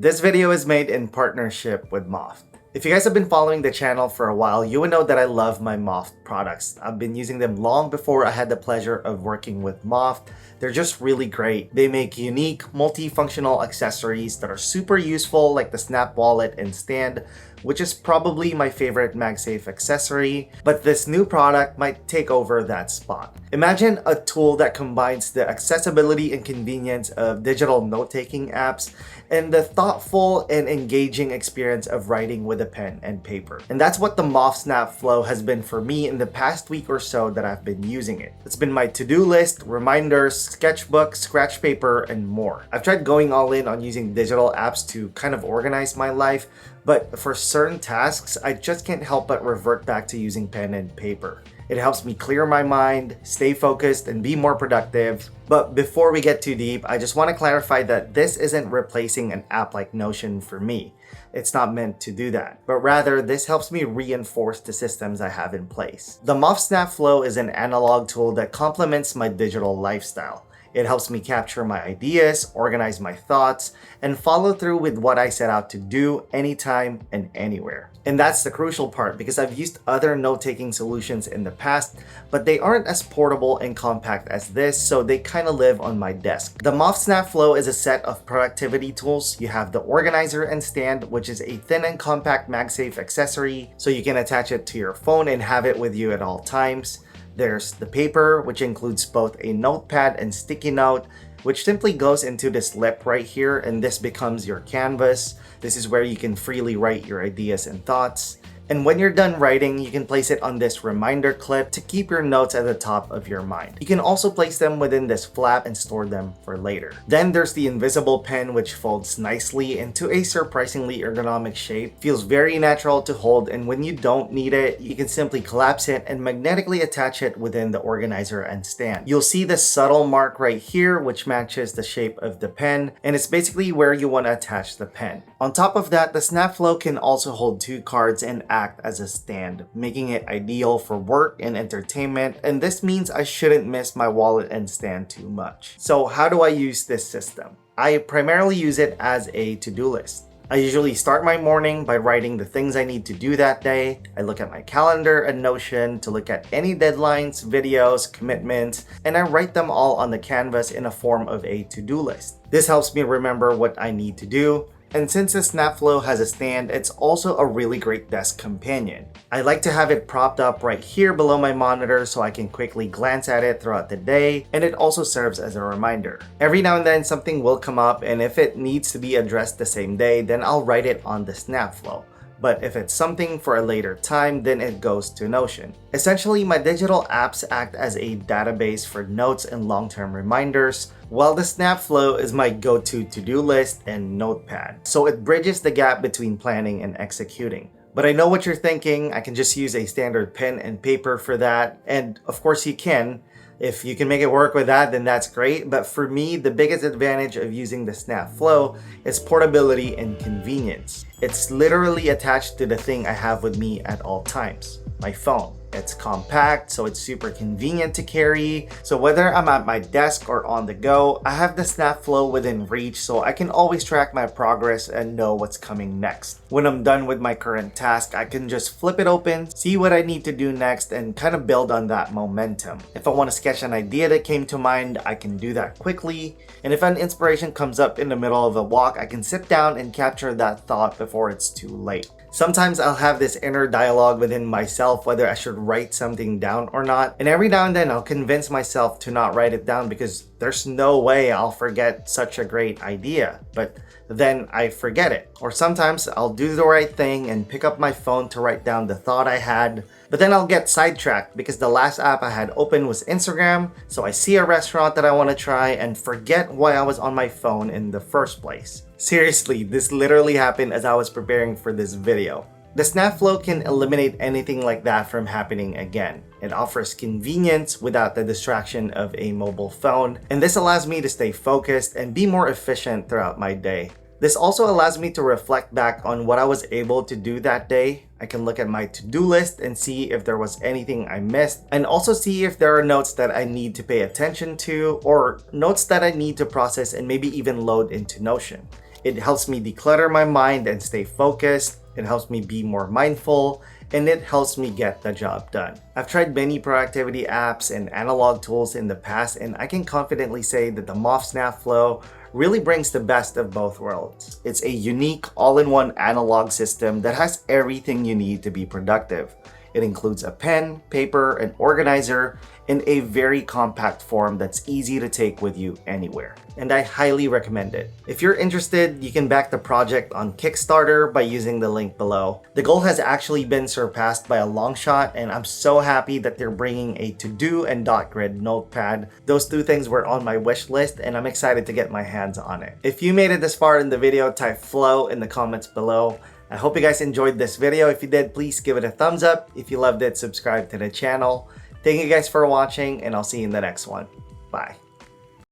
This video is made in partnership with MOFT. If you guys have been following the channel for a while, you would know that I love my MOFT products. I've been using them long before I had the pleasure of working with MOFT. They're just really great. They make unique, multifunctional accessories that are super useful, like the Snap Wallet and stand, which is probably my favorite MagSafe accessory, but this new product might take over that spot. Imagine a tool that combines the accessibility and convenience of digital note-taking apps and the thoughtful and engaging experience of writing with a pen and paper. And that's what the MOFT Snap Flow has been for me in the past week or so that I've been using it. It's been my to-do list, reminders, sketchbook, scratch paper, and more. I've tried going all in on using digital apps to kind of organize my life, but for certain tasks, I just can't help but revert back to using pen and paper. It helps me clear my mind, stay focused, and be more productive. But before we get too deep, I just want to clarify that this isn't replacing an app like Notion for me. It's not meant to do that, but rather this helps me reinforce the systems I have in place. The MOFT Snap Flow is an analog tool that complements my digital lifestyle. It helps me capture my ideas, organize my thoughts, and follow through with what I set out to do anytime and anywhere. And that's the crucial part because I've used other note-taking solutions in the past, but they aren't as portable and compact as this, so they kind of live on my desk. The MOFT Snap Flow is a set of productivity tools. You have the organizer and stand, which is a thin and compact MagSafe accessory, so you can attach it to your phone and have it with you at all times. There's the paper, which includes both a notepad and sticky note, which simply goes into this lip right here, and this becomes your canvas. This is where you can freely write your ideas and thoughts. And when you're done writing, you can place it on this reminder clip to keep your notes at the top of your mind. You can also place them within this flap and store them for later. Then there's the invisible pen, which folds nicely into a surprisingly ergonomic shape. Feels very natural to hold, and when you don't need it, you can simply collapse it and magnetically attach it within the organizer and stand. You'll see the subtle mark right here, which matches the shape of the pen, and it's basically where you want to attach the pen. On top of that, the Snap Flow can also hold 2 cards and act as a stand, making it ideal for work and entertainment, and this means I shouldn't miss my wallet and stand too much. So how do I use this system? I primarily use it as a to-do list. I usually start my morning by writing the things I need to do that day. I look at my calendar and Notion to look at any deadlines, videos, commitments, and I write them all on the canvas in a form of a to-do list. This helps me remember what I need to do. And since the Snap Flow has a stand, it's also a really great desk companion. I like to have it propped up right here below my monitor so I can quickly glance at it throughout the day, and it also serves as a reminder. Every now and then something will come up, and if it needs to be addressed the same day, then I'll write it on the Snap Flow. But if it's something for a later time, then it goes to Notion. Essentially, my digital apps act as a database for notes and long-term reminders, while the Snap Flow is my go-to to-do list and notepad. So it bridges the gap between planning and executing. But I know what you're thinking, I can just use a standard pen and paper for that, and of course you can. If you can make it work with that, then that's great. But for me, the biggest advantage of using the Snap Flow is portability and convenience. It's literally attached to the thing I have with me at all times, my phone. It's compact, so it's super convenient to carry. So whether I'm at my desk or on the go, I have the Snap Flow within reach so I can always track my progress and know what's coming next. When I'm done with my current task, I can just flip it open, see what I need to do next, and kind of build on that momentum. If I want to sketch an idea that came to mind, I can do that quickly. And if an inspiration comes up in the middle of a walk, I can sit down and capture that thought before it's too late. Sometimes I'll have this inner dialogue within myself whether I should write something down or not, and every now and then I'll convince myself to not write it down because there's no way I'll forget such a great idea, but then I forget it. Or sometimes I'll do the right thing and pick up my phone to write down the thought I had, but then I'll get sidetracked because the last app I had open was Instagram, so I see a restaurant that I want to try and forget why I was on my phone in the first place. Seriously, this literally happened as I was preparing for this video. The Snap Flow can eliminate anything like that from happening again. It offers convenience without the distraction of a mobile phone, and this allows me to stay focused and be more efficient throughout my day. This also allows me to reflect back on what I was able to do that day. I can look at my to-do list and see if there was anything I missed, and also see if there are notes that I need to pay attention to or notes that I need to process and maybe even load into Notion. It helps me declutter my mind and stay focused. It helps me be more mindful, and it helps me get the job done. I've tried many productivity apps and analog tools in the past, and I can confidently say that the MOFT Snap Flow really brings the best of both worlds. It's a unique all-in-one analog system that has everything you need to be productive. It includes a pen, paper, an organizer, in a very compact form that's easy to take with you anywhere. And I highly recommend it. If you're interested, you can back the project on Kickstarter by using the link below. The goal has actually been surpassed by a long shot, and I'm so happy that they're bringing a to-do and dot grid notepad. Those two things were on my wish list, and I'm excited to get my hands on it. If you made it this far in the video, type flow in the comments below. I hope you guys enjoyed this video. If you did, please give it a thumbs up. If you loved it, subscribe to the channel. Thank you guys for watching, and I'll see you in the next one. Bye.